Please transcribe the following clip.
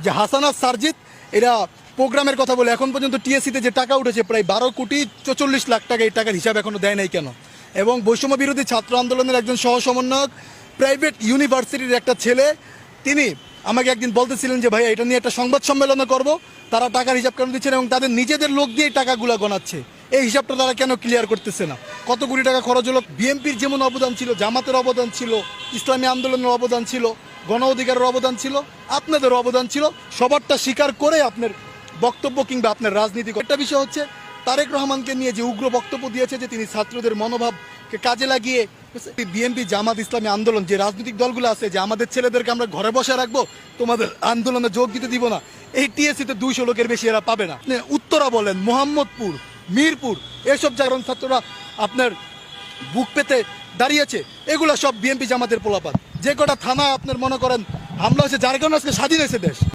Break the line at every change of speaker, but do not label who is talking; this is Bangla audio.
যে হাসানাত সারজিৎ এরা প্রোগ্রামের কথা বলে এখন পর্যন্ত টিএসসিতে যে টাকা উঠেছে প্রায় 12,44,00,000 টাকা, এই টাকার হিসাব এখনও দেয় নাই কেন? এবং বৈষম্য বিরোধী ছাত্র আন্দোলনের একজন সহ সমন্বয়ক, প্রাইভেট ইউনিভার্সিটির একটা ছেলে, তিনি আমাকে একদিন বলতেছিলেন যে ভাইয়া এটা নিয়ে একটা সংবাদ সম্মেলন করব, তারা টাকার হিসাব কেন দিচ্ছেন এবং তাদের নিজেদের লোক দিয়েই টাকাগুলো গণাচ্ছে, এই হিসাবটা তারা কেন ক্লিয়ার করতেছে না? কত কোটি টাকা খরচ হলো? বিএনপির যেমন অবদান ছিল, জামাতের অবদান ছিল, ইসলামী আন্দোলনের অবদান ছিল, গণ অধিকারের অবদান ছিল, আপনাদের অবদান ছিল, সবারটা স্বীকার করে আপনার বক্তব্য কিংবা আপনার রাজনীতি। একটা বিষয় হচ্ছে তারেক রহমানকে নিয়ে যে উগ্র বক্তব্য দিয়েছে যে তিনি ছাত্রদের মনোভাবকে কাজে লাগিয়ে বিএনপি, জামাত, ইসলামী আন্দোলন যে রাজনৈতিক দলগুলো আছে যে আমাদের ছেলেদেরকে আমরা ঘরে বসে রাখবো, তোমাদের আন্দোলনে যোগ দিতে দিব না, এই টিএসসিতে 200 লোকের বেশি এরা পাবে না। উত্তরা বলেন, মোহাম্মদপুর, মিরপুর, এসব জায়গার ছাত্ররা আপনার বুক পেতে দাঁড়িয়েছে, এগুলো সব বিএনপি জামাতের পোলাপাত। যে কটা থানা আপনার মনে করেন হামলা হয়েছে, যার কারণে আজকে স্বাধীন হয়েছে দেশ।